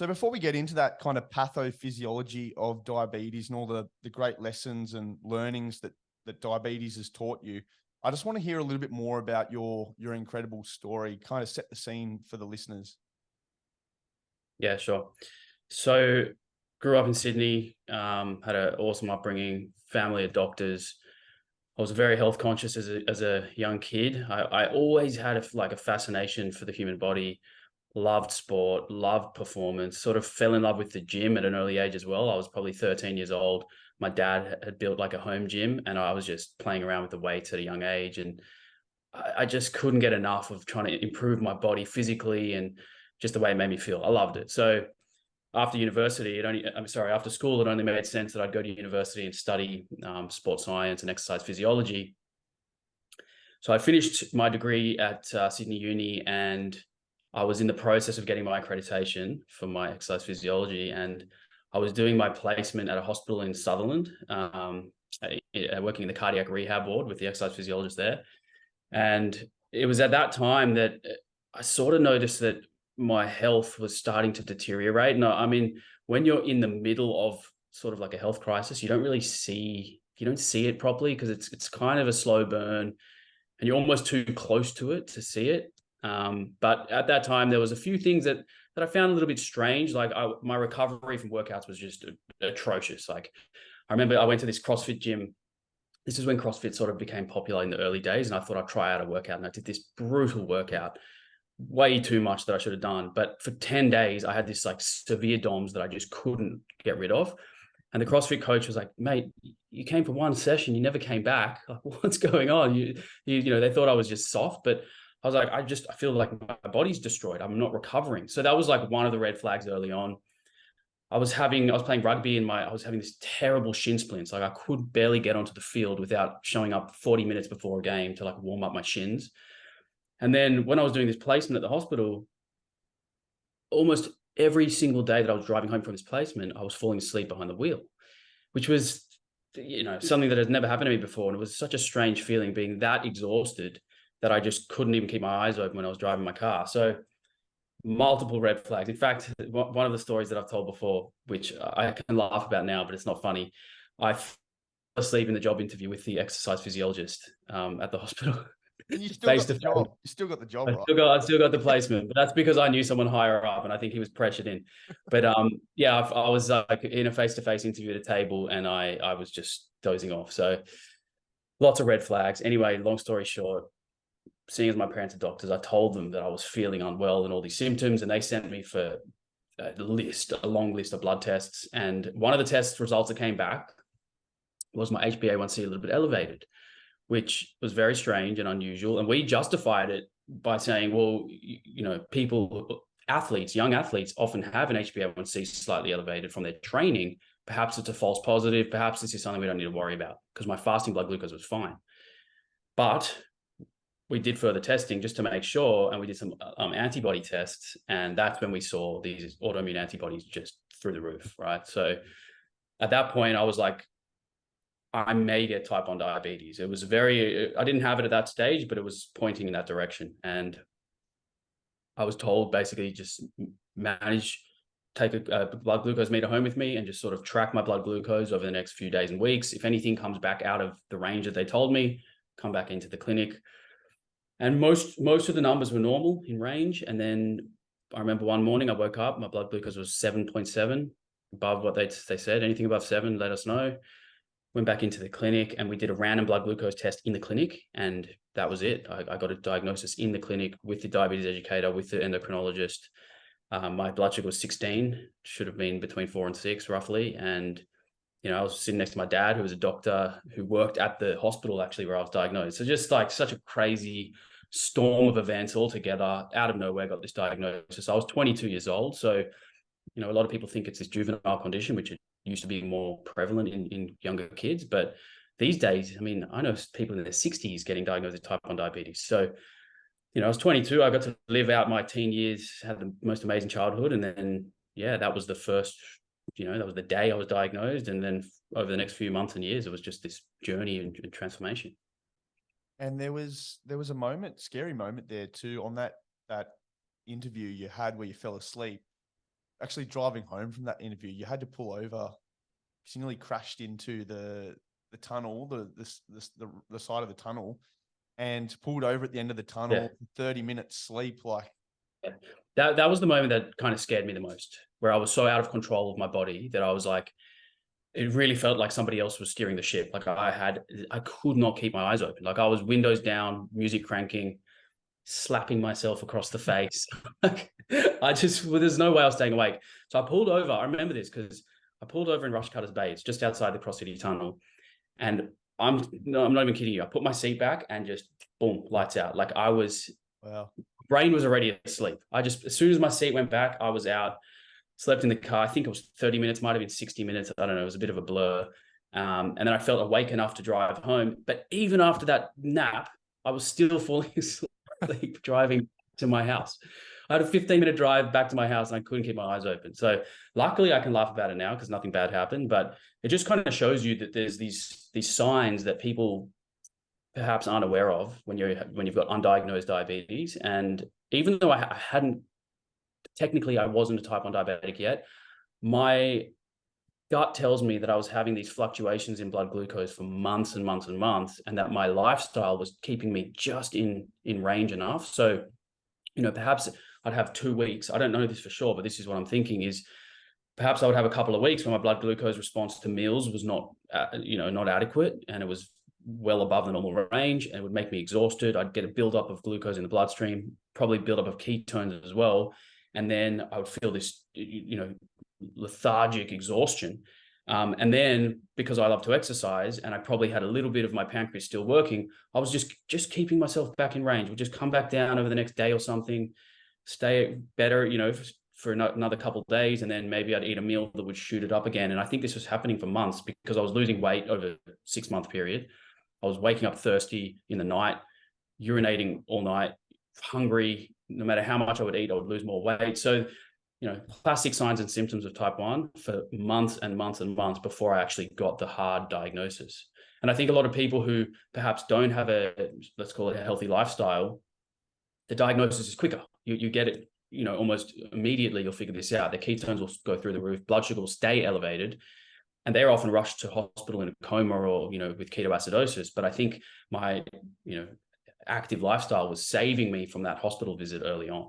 So before we get into that kind of pathophysiology of diabetes and all the great lessons and learnings that diabetes has taught you, I just want to hear a little bit more about your incredible story, kind of set the scene for the listeners. Yeah, sure. So grew up in Sydney, had an awesome upbringing, family of doctors. I was very health conscious as a young kid. I always had a fascination for the human body, loved sport, loved performance, sort of fell in love with the gym at an early age as well. I was probably 13 years old. My dad had built like a home gym and I was just playing around with the weights at a young age. And I just couldn't get enough of trying to improve my body physically and just the way it made me feel. I loved it. So after university, after school, it only made sense that I'd go to university and study sports science and exercise physiology. So I finished my degree at Sydney Uni, and I was in the process of getting my accreditation for my exercise physiology. And I was doing my placement at a hospital in Sutherland, working in the cardiac rehab ward with the exercise physiologist there. And it was at that time that I sort of noticed that my health was starting to deteriorate. And I mean, when you're in the middle of sort of like a health crisis, you don't see it properly because it's kind of a slow burn and you're almost too close to it to see it. But at that time, there was a few things that I found a little bit strange. Like my recovery from workouts was just atrocious. Like I remember I went to this CrossFit gym. This is when CrossFit sort of became popular in the early days. And I thought I'd try out a workout. And I did this brutal workout, way too much that I should have done. But for 10 days, I had this like severe DOMS that I just couldn't get rid of. And the CrossFit coach was like, mate, you came for one session, you never came back. Like, what's going on? You know, they thought I was just soft, but I was like, I feel like my body's destroyed. I'm not recovering. So that was like one of the red flags early on. I was playing rugby and I was having this terrible shin splints. Like I could barely get onto the field without showing up 40 minutes before a game to like warm up my shins. And then when I was doing this placement at the hospital, almost every single day that I was driving home from this placement, I was falling asleep behind the wheel, which was, you know, something that has never happened to me before. And it was such a strange feeling being that exhausted that I just couldn't even keep my eyes open when I was driving my car. So multiple red flags. In fact, one of the stories that I've told before, which I can laugh about now, but it's not funny. I fell asleep in the job interview with the exercise physiologist at the hospital. And you still got the job. You still got the job, right? I still got the placement, but that's because I knew someone higher up, and I think he was pressured in. But yeah, I was like in a face-to-face interview at a table, and I was just dozing off. So lots of red flags. Anyway, long story short, seeing as my parents are doctors, I told them that I was feeling unwell and all these symptoms, and they sent me for a long list of blood tests. And one of the test results that came back was my HbA1c a little bit elevated, which was very strange and unusual. And we justified it by saying, well, you know, young athletes often have an HbA1c slightly elevated from their training. Perhaps it's a false positive. Perhaps this is something we don't need to worry about because my fasting blood glucose was fine. But we did further testing just to make sure, and we did some antibody tests. And that's when we saw these autoimmune antibodies just through the roof, right? So at that point, I was like, I may get type 1 diabetes. It was I didn't have it at that stage, but it was pointing in that direction. And I was told basically just take a blood glucose meter home with me and just sort of track my blood glucose over the next few days and weeks. If anything comes back out of the range that they told me, come back into the clinic. And most of the numbers were normal in range. And then I remember one morning I woke up, my blood glucose was 7.7, above what they said. Anything above 7, let us know. Went back into the clinic and we did a random blood glucose test in the clinic, and that was it. I got a diagnosis in the clinic with the diabetes educator, with the endocrinologist. My blood sugar was 16, should have been between 4 and 6 roughly. And, you know, I was sitting next to my dad, who was a doctor who worked at the hospital actually where I was diagnosed. So just like such a crazy storm of events all together, out of nowhere, got this diagnosis. I was 22 years old. So, you know, a lot of people think it's this juvenile condition, which it used to be more prevalent in younger kids. But these days, I mean, I know people in their 60s getting diagnosed with type 1 diabetes. So, you know, I was 22. I got to live out my teen years, had the most amazing childhood. And then, yeah, that was the first, you know, that was the day I was diagnosed. And then over the next few months and years, it was just this journey and transformation. And there was a moment, scary moment there too, on that interview you had where you fell asleep. actually driving home from that interview, you had to pull over because you nearly crashed into the tunnel, the side of the tunnel, and pulled over at the end of the tunnel. 30 minutes sleep, like. That was the moment that kind of scared me the most, where I was so out of control of my body that I was like, it really felt like somebody else was steering the ship. Like I could not keep my eyes open. Like I was windows down, music cranking, slapping myself across the face. There's no way I was staying awake. So I pulled over. I remember this because I pulled over in Rushcutters Bay. It's just outside the Cross City Tunnel. And I'm not even kidding you. I put my seat back and just boom, lights out. Like I was, wow. Brain was already asleep. As soon as my seat went back, I was out, slept in the car. I think it was 30 minutes, might've been 60 minutes. I don't know. It was a bit of a blur. And then I felt awake enough to drive home. But even after that nap, I was still falling asleep driving to my house. I had a 15-minute drive back to my house and I couldn't keep my eyes open. So luckily I can laugh about it now because nothing bad happened, but it just kind of shows you that there's these signs that people perhaps aren't aware of when you've got undiagnosed diabetes. And even though I wasn't a type 1 diabetic yet, my gut tells me that I was having these fluctuations in blood glucose for months and months and months, and that my lifestyle was keeping me just in range enough. So, perhaps I'd have 2 weeks. I don't know this for sure, but this is what I'm thinking is perhaps I would have a couple of weeks where my blood glucose response to meals was not adequate, and it was well above the normal range, and it would make me exhausted. I'd get a buildup of glucose in the bloodstream, probably buildup of ketones as well. And then I would feel this, lethargic exhaustion. And then because I love to exercise and I probably had a little bit of my pancreas still working, I was just keeping myself back in range. Would just come back down over the next day or something, stay better, for another couple of days. And then maybe I'd eat a meal that would shoot it up again. And I think this was happening for months because I was losing weight over a 6-month period. I was waking up thirsty in the night, urinating all night, hungry. No matter how much I would eat, I would lose more weight. So, classic signs and symptoms of type 1 for months and months and months before I actually got the hard diagnosis. And I think a lot of people who perhaps don't have let's call it a healthy lifestyle, the diagnosis is quicker. You get it, almost immediately. You'll figure this out. The ketones will go through the roof. Blood sugar will stay elevated. And they're often rushed to hospital in a coma or, with ketoacidosis. But I think my, active lifestyle was saving me from that hospital visit early on.